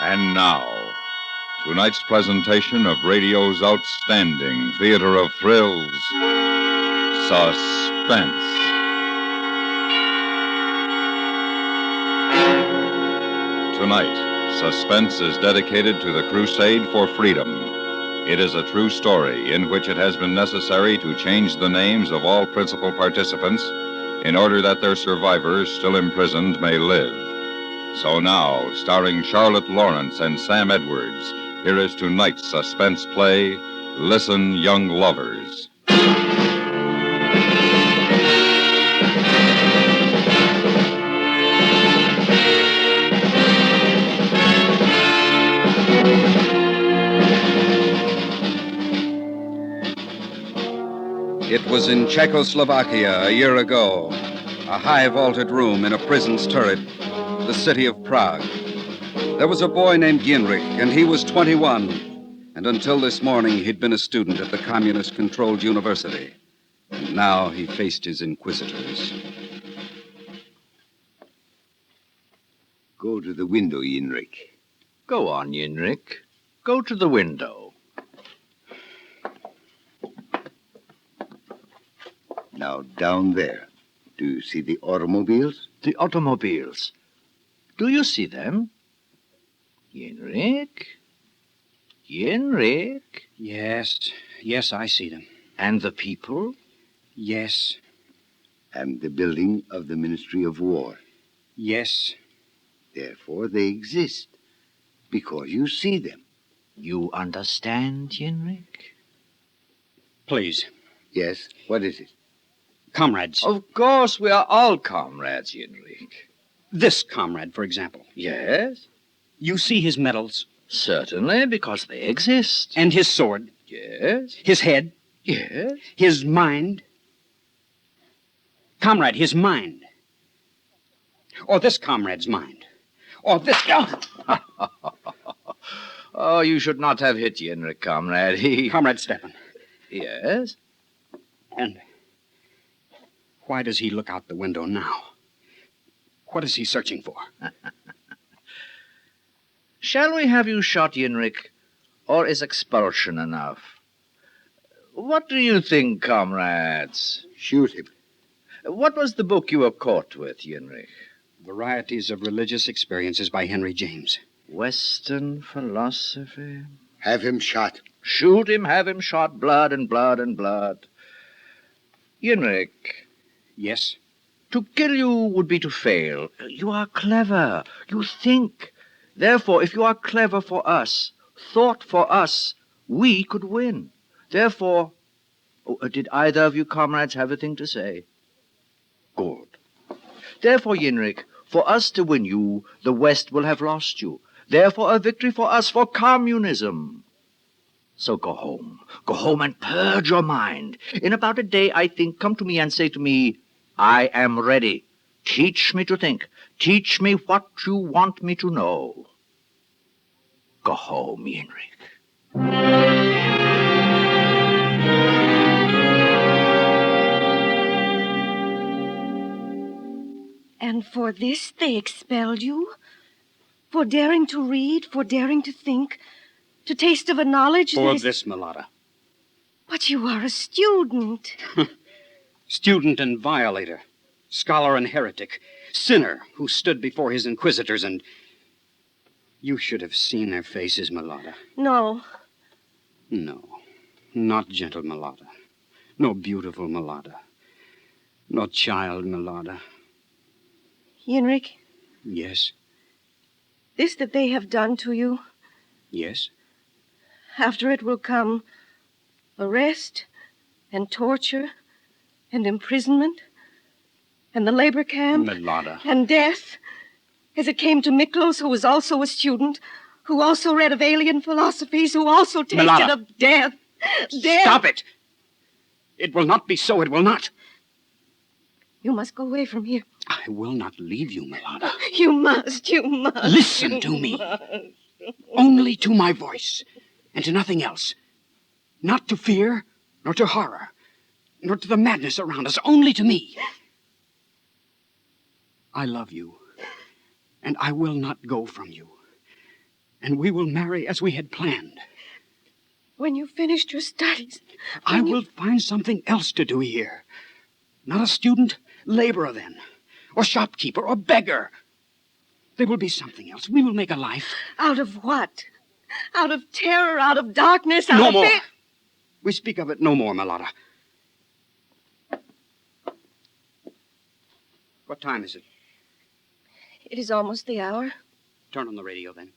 And now, tonight's presentation of radio's outstanding theater of thrills, Suspense. Tonight, Suspense is dedicated to the crusade for freedom. It is a true story in which it has been necessary to change the names of all principal participants in order that their survivors still imprisoned may live. So now, starring Charlotte Lawrence and Sam Edwards, here is tonight's suspense play, Listen, Young Lovers. It was in Czechoslovakia a year ago, a high-vaulted room in a prison's turret, the city of Prague. There was a boy named Heinrich, and he was 21. And until this morning, he'd been a student at the communist-controlled university. And now he faced his inquisitors. Go to the window, Heinrich. Go on, Heinrich. Go to the window. Now, down there. Do you see the automobiles? The automobiles. Do you see them? Heinrich? Heinrich? Yes, I see them. And the people? Yes, And the building of the Ministry of War. yes. Therefore, they exist. Because you see them. You understand, Heinrich? Please, Yes? What is it? comrades. Of course, we are all comrades, Heinrich. This comrade, for example. Yes? You see his medals Certainly, because they exist. and his sword, Yes? his head, Yes? his mind. Comrade, his mind. Or this comrade's mind. Or this... Oh, you should not have hit Heinrich, comrade. Comrade Stepan. Yes? And why does he look out the window now? What is he searching for? Shall we have you shot, Heinrich, or is expulsion enough? What do you think, comrades? Shoot him. What was the book you were caught with, Heinrich? Varieties of Religious Experiences by Henry James. Western philosophy? Have him shot. Shoot him, have him shot, blood and blood and blood. Heinrich, Yes? to kill you would be to fail. You are clever. You think. Therefore, if you are clever for us, thought for us, we could win. Therefore, did either of you comrades have a thing to say? Good. Therefore, Heinrich, for us to win you, the West will have lost you. Therefore, a victory for us, for communism. So go home. Go home and purge your mind. In about a day, I think, come to me and say to me, I am ready. Teach me to think. Teach me what you want me to know. Go home, Heinrich. And for this they expelled you? For daring to read, for daring to think, to taste of a knowledge For that... this, Mulata. But you are a student. Student and violator. Scholar and heretic. Sinner who stood before his inquisitors and... You should have seen their faces, Mulata. No. No, not gentle Mulata. No beautiful Mulata. No child Mulata. Heinrich, Yes, this that they have done to you, yes. after it will come arrest and torture and imprisonment and the labor camp Mulata. and death, as it came to Miklos, who was also a student, who also read of alien philosophies, who also tasted Milana. of death. Death! Stop it! It will not be so. It will not. You must go away from here. I will not leave you, Mulata. You must. Listen to me. Only to my voice, and to nothing else. Not to fear, nor to horror, nor to the madness around us. Only to me. I love you, and I will not go from you. And we will marry as we had planned. When you finished your studies, I will find something else to do here. Not a student, laborer then, or shopkeeper, or beggar. There will be something else. We will make a life. Out of what? Out of terror, out of darkness, out No of more. fear. We speak of it no more, Mulata. What time is it? It is almost the hour. Turn on the radio, then.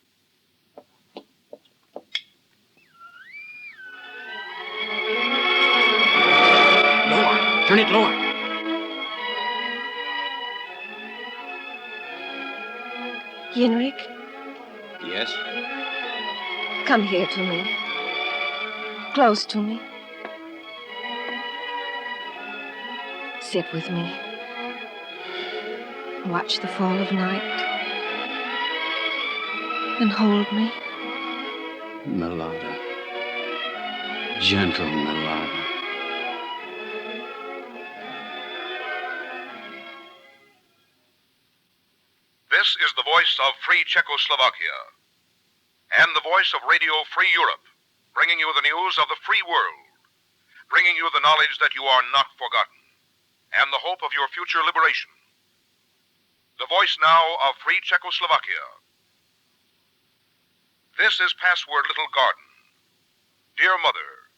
Lower. Turn it lower. Yenrik, Yes? come here to me. Close to me. Sit with me. Watch the fall of night. And hold me. Mulata. Gentle Mulata. This is the voice of free Czechoslovakia and the voice of Radio Free Europe, bringing you the news of the free world, bringing you the knowledge that you are not forgotten and the hope of your future liberation. The voice now of free Czechoslovakia. This is Password Little Garden. Dear Mother,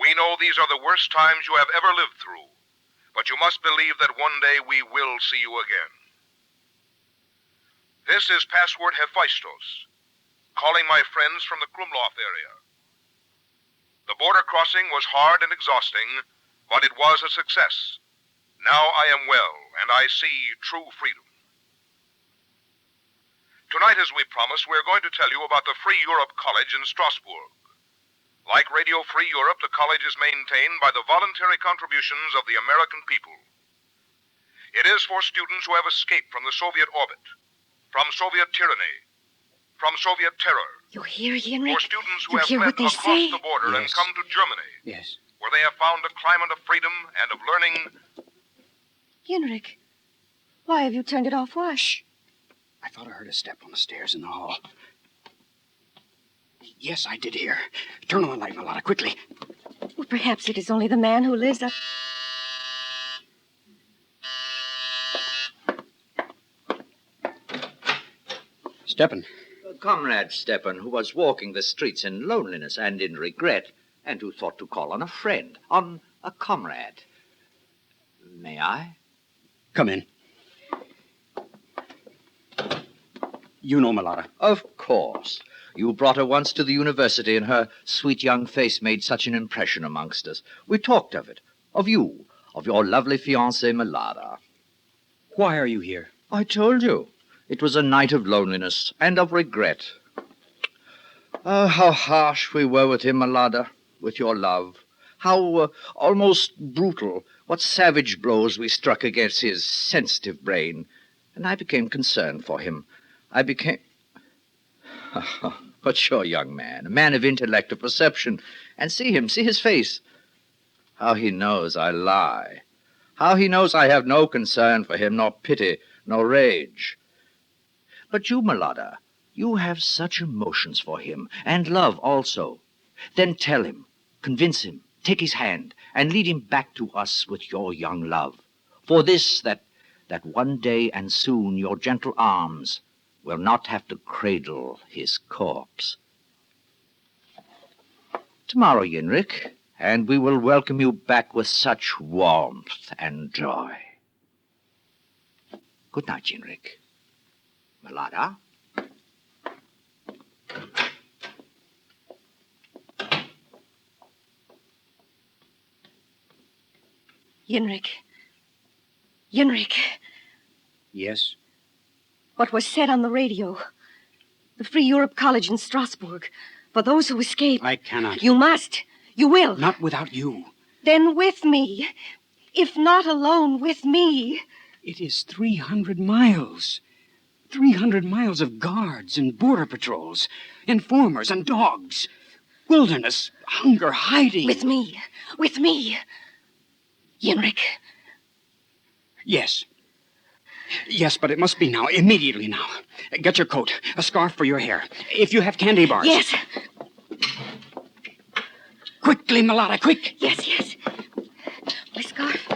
we know these are the worst times you have ever lived through, but you must believe that one day we will see you again. This is Password Hephaistos, calling my friends from the Krumlov area. The border crossing was hard and exhausting, but it was a success. Now I am well, and I see true freedom. Tonight, as we promised, we're going to tell you about the Free Europe College in Strasbourg. Like Radio Free Europe, the college is maintained by the voluntary contributions of the American people. It is for students who have escaped from the Soviet orbit, from Soviet tyranny, from Soviet terror. You hear, For Yenrik? students who You have hear fled what they across say? the border and Yes. come to Germany, Yes. where they have found a climate of freedom and of learning. Yenrik, why have you turned it off? Why? Shh. I thought I heard a step on the stairs in the hall. Yes, I did hear. Turn on the light, Mulata, quickly. Well, perhaps it is only the man who lives up. Stepan. Comrade Stepan, who was walking the streets in loneliness and in regret, and who thought to call on a friend, on a comrade. May I? Come in. You know Mulata. Of course. You brought her once to the university, and her sweet young face made such an impression amongst us. We talked of it, of you, of your lovely fiancée, Mulata. Why are you here? I told you. It was a night of loneliness and of regret. Oh, how harsh we were with him, Mulata, with your love. How almost brutal, what savage blows we struck against his sensitive brain. And I became concerned for him. But you're a young man, a man of intellect, of perception. And see his face. How he knows I lie. How he knows I have no concern for him, nor pity, nor rage. But you, Mulata, you have such emotions for him, and love also. Then tell him, convince him, take his hand, and lead him back to us with your young love. For this, that one day and soon your gentle arms will not have to cradle his corpse. Tomorrow, Yenrik, and we will welcome you back with such warmth and joy. Good night, Yenrik. Mulata? Yenrik. Yenrik, Yes? what was said on the radio. The Free Europe College in Strasbourg. For those who escape. I cannot. You must. You will. Not without you. Then with me. If not alone, with me. It is 300 miles. 300 miles of guards and border patrols, informers and dogs. Wilderness, hunger, hiding. With me. With me. Yenrik. Yes. Yes, but it must be now, immediately now. Get your coat, a scarf for your hair. If you have candy bars. Yes. Quickly, Mulata, quick. Yes. My scarf,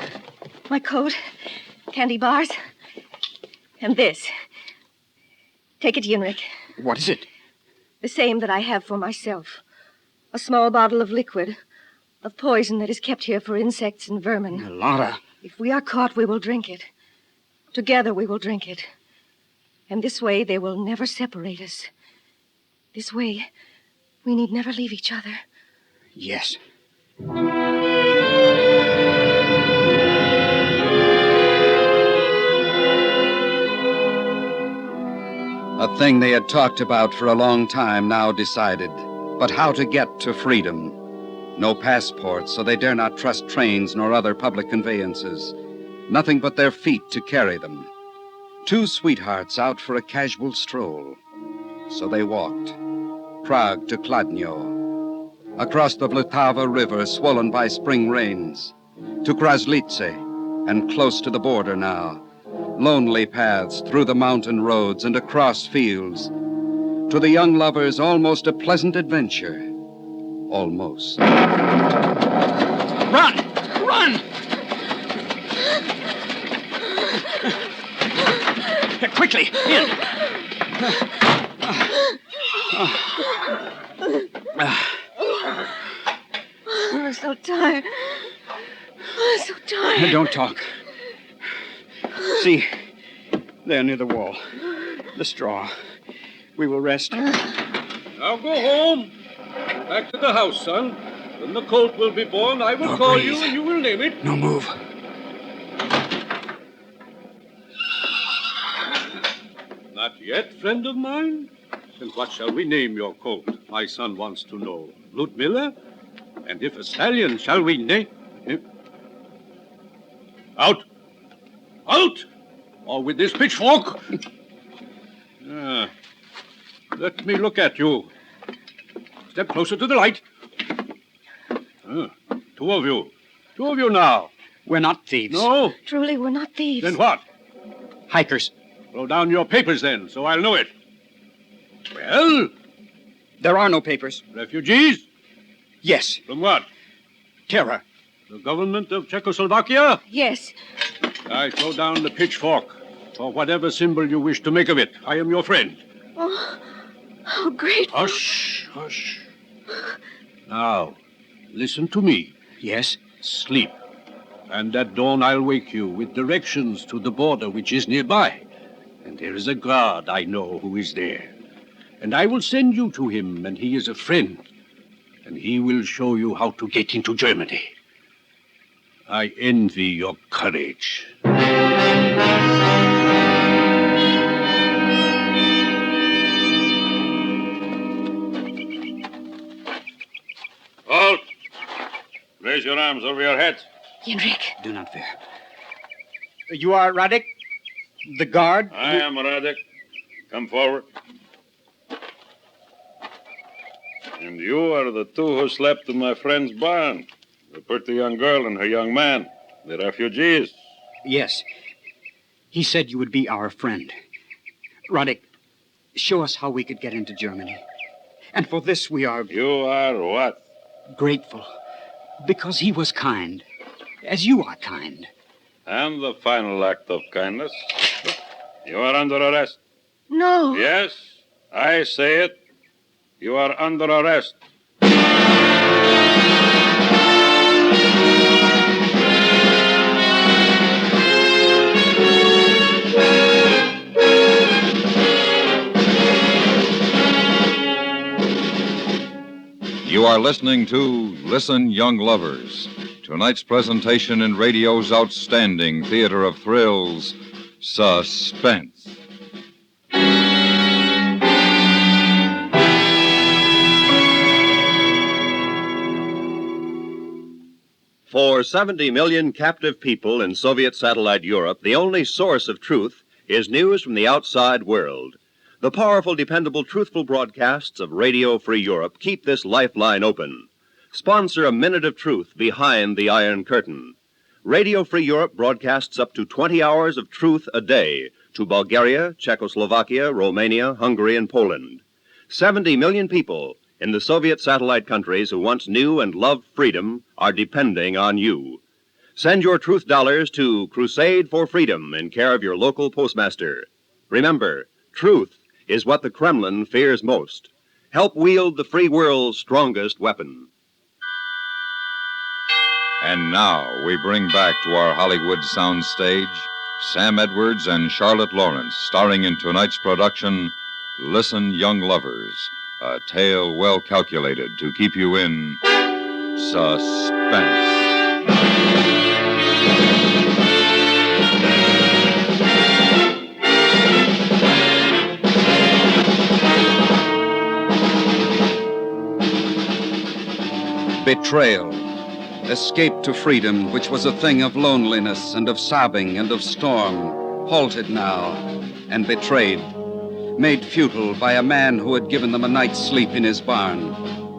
my coat, candy bars, and this. Take it, Yenrik. What is it? The same that I have for myself. A small bottle of liquid, of poison that is kept here for insects and vermin. Mulata. If we are caught, we will drink it. Together we will drink it. And this way they will never separate us. This way we need never leave each other. Yes. A thing they had talked about for a long time now decided. But how to get to freedom? No passports, so they dare not trust trains nor other public conveyances. Nothing but their feet to carry them. Two sweethearts out for a casual stroll. So they walked. Prague to Kladno. Across the Vltava River, swollen by spring rains. To Kraslice, and close to the border now. Lonely paths through the mountain roads and across fields. To the young lovers, almost a pleasant adventure. Almost. Run! Run! Quickly, in! I'm so tired. I'm so tired. Don't talk. See, there near the wall. The straw. We will rest. Now go home. Back to the house, son. When the colt will be born, I will call you and you will name it. No move. Not yet, friend of mine? Then what shall we name your colt? My son wants to know. Ludmilla? And if a stallion, shall we name... Out! Out! Or with this pitchfork! Let me look at you. Step closer to the light. Two of you. Two of you now. We're not thieves. No? Truly, we're not thieves. Then what? Hikers. Throw down your papers then, so I'll know it. Well? There are no papers. Refugees? Yes. From what? Terror. The government of Czechoslovakia? Yes. I throw down the pitchfork, or whatever symbol you wish to make of it. I am your friend. Oh, how grateful. Hush, hush. Now, listen to me. Yes? Sleep. And at dawn I'll wake you with directions to the border which is nearby. And there is a guard I know who is there. And I will send you to him, and he is a friend. And he will show you how to get into Germany. I envy your courage. Halt! Raise your arms over your head. Yenrik. Do not fear. You are Radek? The guard? I am Radek. Come forward. And you are the two who slept in my friend's barn. The pretty young girl and her young man. The refugees. Yes. He said you would be our friend. Radek, show us how we could get into Germany. And for this we are... You are what? Grateful. Because he was kind. As you are kind. And the final act of kindness. You are under arrest. No. Yes, I say it. You are under arrest. You are listening to Listen, Young Lovers, tonight's presentation in radio's outstanding theater of thrills, Suspense. For 70 million captive people in Soviet satellite Europe, the only source of truth is news from the outside world. The powerful, dependable, truthful broadcasts of Radio Free Europe keep this lifeline open. Sponsor a minute of truth behind the Iron Curtain. Radio Free Europe broadcasts up to 20 hours of truth a day to Bulgaria, Czechoslovakia, Romania, Hungary, and Poland. 70 million people in the Soviet satellite countries who once knew and loved freedom are depending on you. Send your truth dollars to Crusade for Freedom in care of your local postmaster. Remember, truth is what the Kremlin fears most. Help wield the free world's strongest weapon. And now we bring back to our Hollywood soundstage Sam Edwards and Charlotte Lawrence, starring in tonight's production, Listen, Young Lovers, a tale well calculated to keep you in suspense. Betrayal. Escape to freedom, which was a thing of loneliness and of sobbing and of storm, halted now and betrayed, made futile by a man who had given them a night's sleep in his barn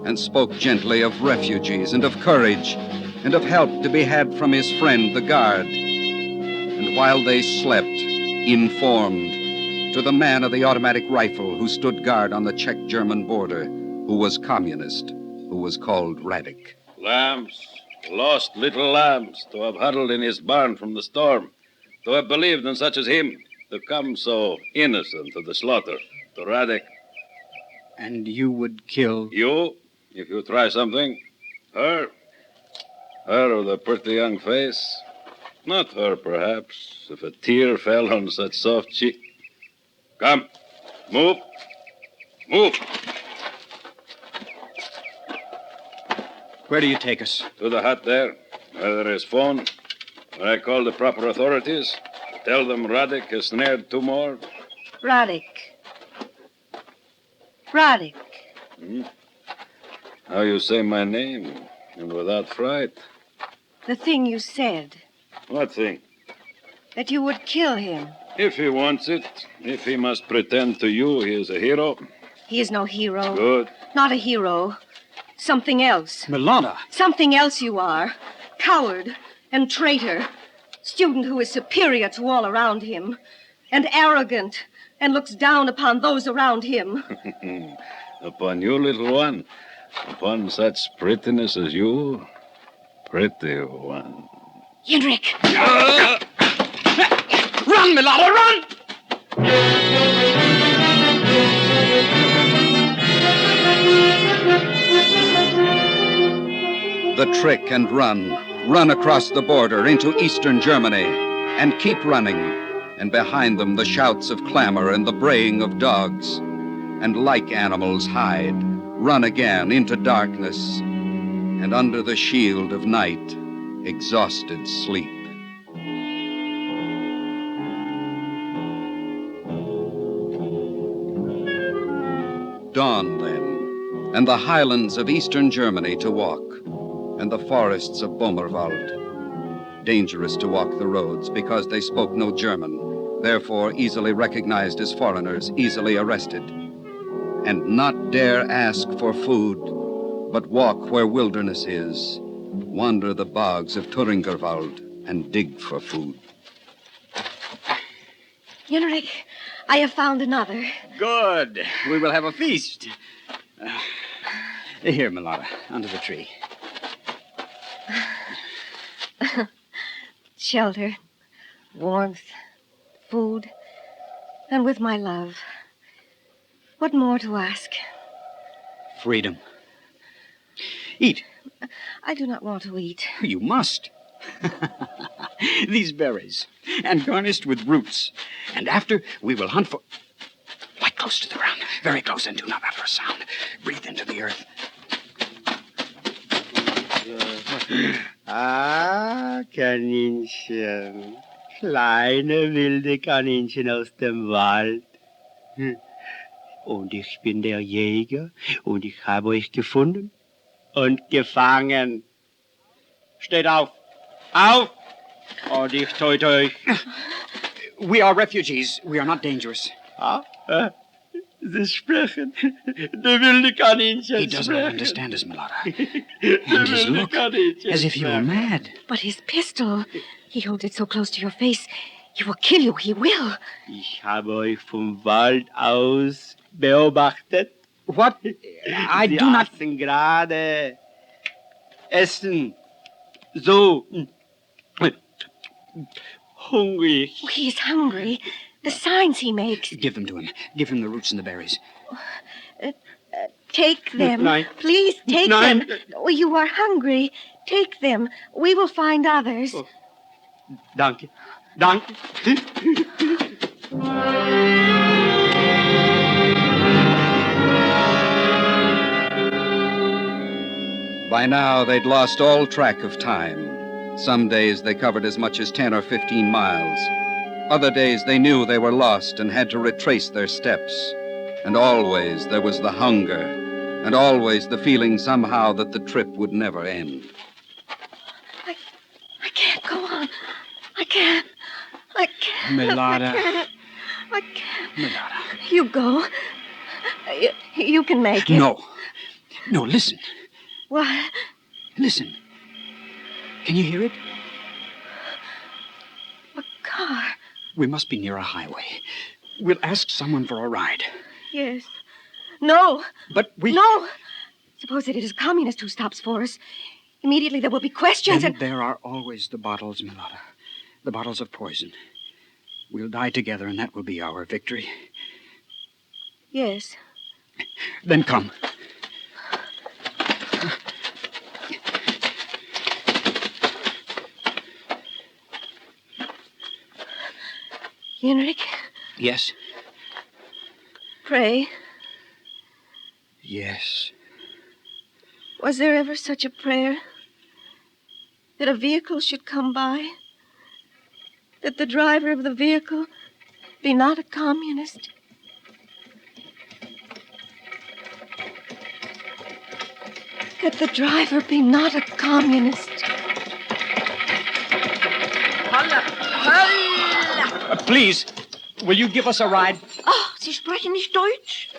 and spoke gently of refugees and of courage and of help to be had from his friend, the guard. And while they slept, informed to the man of the automatic rifle who stood guard on the Czech-German border, who was communist, who was called Radik. Lambs, lost little lambs, to have huddled in his barn from the storm, to have believed in such as him, to come so innocent to the slaughter, to Radik. And you would kill? You, if you try something. Her with a pretty young face. Not her, perhaps, if a tear fell on such soft cheek. Come, move, move. Where do you take us? To the hut there, where there is phone. When I call the proper authorities, tell them Radik has snared two more. Radik. Radik. How you say my name, and without fright. The thing you said, What thing? that you would kill him. If he wants it, if he must pretend to you he is a hero. He is no hero. Good. Not a hero. Something else. Milana. Something else you are. Coward and traitor. Student who is superior to all around him. And arrogant and looks down upon those around him. Upon you, little one. Upon such prettiness as you. Pretty one. Henrik! Run, Milana, run! The trick and run. Run across the border into eastern Germany and keep running. And behind them the shouts of clamor and the braying of dogs. And like animals hide, run again into darkness. And under the shield of night, exhausted sleep. Dawn then, and the highlands of eastern Germany to walk, and the forests of Bomerwald. Dangerous to walk the roads because they spoke no German, therefore easily recognized as foreigners, easily arrested. And not dare ask for food, but walk where wilderness is, wander the bogs of Thuringerwald, and dig for food. Henrik, I have found another. Good. We will have a feast. Here, Milana, under the tree. Shelter, warmth, food, and with my love. What more to ask? Freedom. Eat. I do not want to eat. You must. These berries, and garnished with roots. And after, we will hunt for... Lie close to the ground, very close, and do not utter a sound. Breathe into the earth. Kaninchen. Kleine, wilde Kaninchen aus dem Wald. Und ich bin der Jäger, und ich habe euch gefunden und gefangen. Steht auf! Auf! Und ich töte euch. We are refugees. We are not dangerous. Sie sprechen. Der wilde Kaninchen He does not understand us, Milord. And his look, as if he were mad. But his pistol, he holds it so close to your face, he will kill you, he will. Ich habe euch vom Wald aus beobachtet. What? I Sie do not... aßen gerade. Essen. So. Hungrig. Oh, he's hungry. The signs he makes. Give them to him. Give him the roots and the berries. Take them. Nein. Please take Nein. them. Oh, you are hungry. Take them. We will find others. Oh. Danke. Danke. By now, they'd lost all track of time. Some days they covered as much as 10 or 15 miles. Other days they knew they were lost and had to retrace their steps. And always there was the hunger, and always the feeling somehow that the trip would never end. I can't go on. I can't. Milada. I can't. Milada. You go. You can make it. No. No, listen. What? Listen. Can you hear it? A car. We must be near a highway. We'll ask someone for a ride. Yes. No. But we... No. Suppose it is a communist who stops for us. Immediately there will be questions And and... there are always the bottles, Milada. The bottles of poison. We'll die together, and that will be our victory. Yes. Then come. Henrik, Yes? pray. Yes. Was there ever such a prayer? That a vehicle should come by? That the driver of the vehicle be not a communist? That the driver be not a communist? Please, will you give us a ride? Oh, Sie sprechen nicht Deutsch?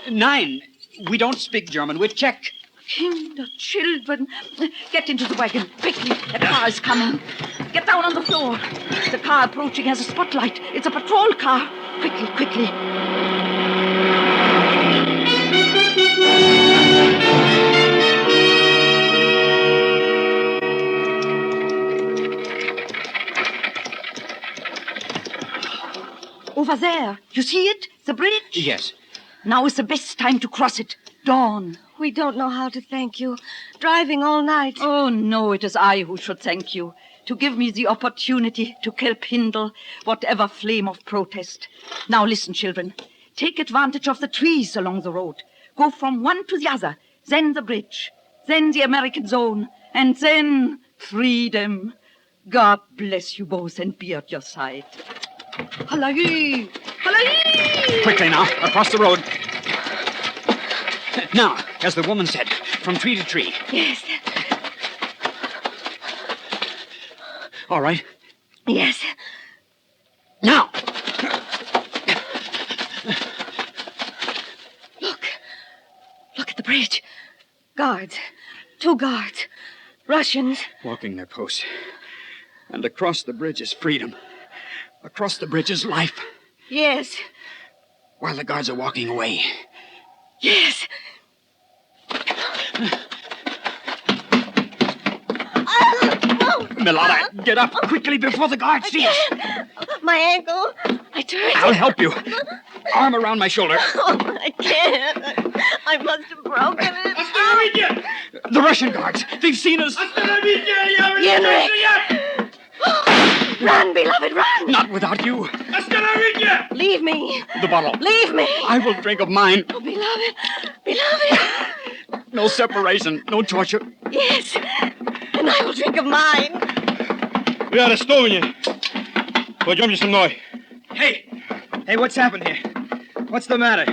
Nein. We don't speak German. We're Czech. Kinder, children. Get into the wagon, quickly. The car is coming. Get down on the floor. The car approaching has a spotlight. It's a patrol car. Quickly, quickly. Over there. You see it? The bridge? Yes. Now is the best time to cross it. Dawn. We don't know how to thank you. Driving all night. Oh, no, it is I who should thank you. To give me the opportunity to kindle whatever flame of protest. Now listen, children. Take advantage of the trees along the road. Go from one to the other. Then the bridge. Then the American zone. And then freedom. God bless you both and be at your side. Hallahee! Hallahee! Quickly now, across the road. Now, as the woman said, from tree to tree. Yes. All right. Yes. Now! Look at the bridge. Guards. 2 guards. Russians. Walking their posts. And across the bridge is freedom. Across the bridge is life. Yes. While the guards are walking away. Yes. Milada, get up quickly before the guards see us. My ankle. I turned. I'll help you. Arm around my shoulder. Oh, I can't. I must have broken it. The Russian guards. They've seen us. Henrik! Run, beloved, run! Not without you. Leave me. The bottle. Leave me. I will drink of mine. Oh, beloved. Beloved. No separation. No torture. Yes. And I will drink of mine. Вы арестованы. Пойдемте со мной. Hey, what's happened here? What's the matter?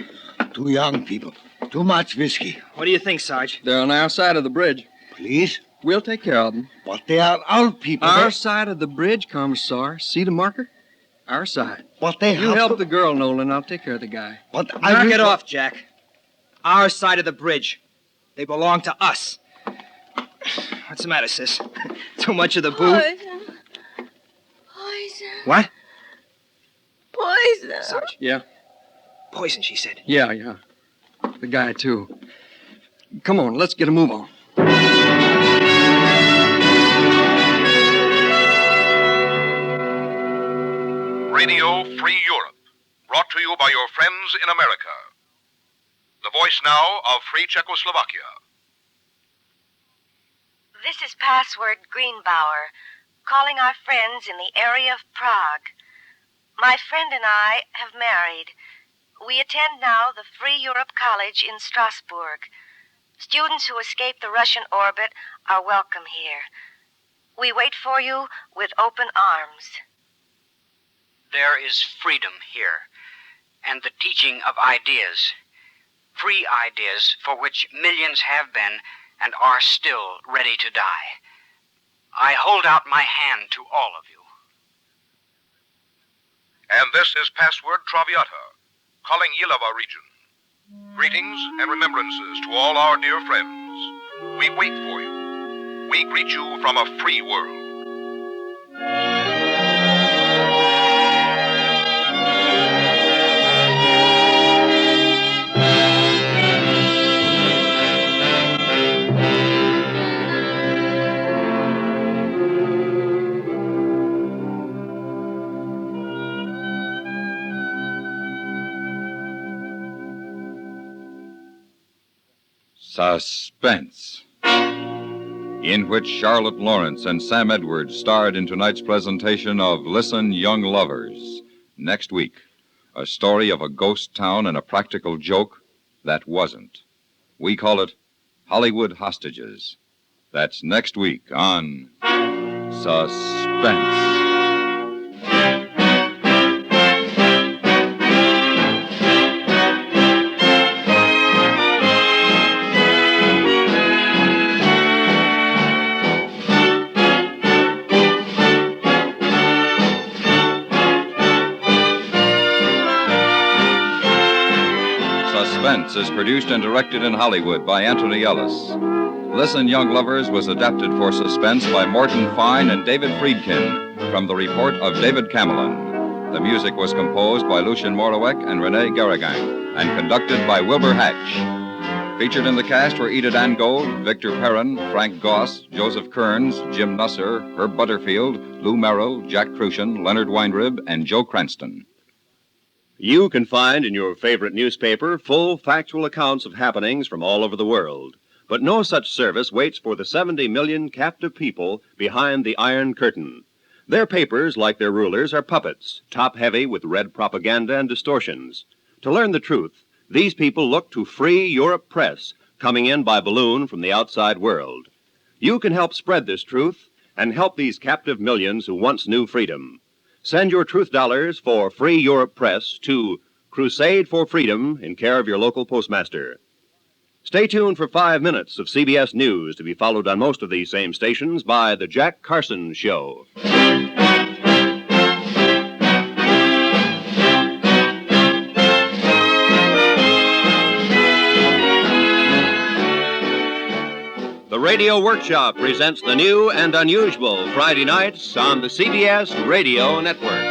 2 young people. Too much whiskey. What do you think, Sarge? They're on our side of the bridge. Please? We'll take care of them. But they are old people. Our side of the bridge, Commissar. See the marker? Our side. But they You have help to... the girl, Nolan. I'll take care of the guy. But Knock it off, Jack. Our side of the bridge. They belong to us. What's the matter, sis? Too much of the booze? Poison. Poison. What? Poison. Sarge. Yeah? Poison, she said. Yeah. The guy, too. Come on, let's get a move on. Radio Free Europe, brought to you by your friends in America. The voice now of Free Czechoslovakia. This is Password Greenbauer, calling our friends in the area of Prague. My friend and I have married. We attend now the Free Europe College in Strasbourg. Students who escape the Russian orbit are welcome here. We wait for you with open arms. There is freedom here, and the teaching of ideas. Free ideas for which millions have been and are still ready to die. I hold out my hand to all of you. And this is Password Traviata, calling Yelava region. Greetings and remembrances to all our dear friends. We wait for you. We greet you from a free world. Suspense, in which Charlotte Lawrence and Sam Edwards starred in tonight's presentation of Listen, Young Lovers. Next week, a story of a ghost town and a practical joke that wasn't. We call it Hollywood Hostages. That's next week on Suspense. Suspense is produced and directed in Hollywood by Anthony Ellis. Listen, Young Lovers was adapted for Suspense by Morton Fine and David Friedkin from the report of David Camelon. The music was composed by Lucien Morawek and Rene Garrigan and conducted by Wilbur Hatch. Featured in the cast were Edith Angold, Victor Perrin, Frank Goss, Joseph Kearns, Jim Nusser, Herb Butterfield, Lou Merrill, Jack Crucian, Leonard Weinrib, and Joe Cranston. You can find in your favorite newspaper full factual accounts of happenings from all over the world. But no such service waits for the 70 million captive people behind the Iron Curtain. Their papers, like their rulers, are puppets, top-heavy with red propaganda and distortions. To learn the truth, these people look to Free Europe Press, coming in by balloon from the outside world. You can help spread this truth and help these captive millions who once knew freedom. Send your truth dollars for Free Europe Press to Crusade for Freedom in care of your local postmaster. Stay tuned for 5 minutes of CBS News to be followed on most of these same stations by The Jack Carson Show. The Radio Workshop presents the new and unusual Friday nights on the CBS Radio Network.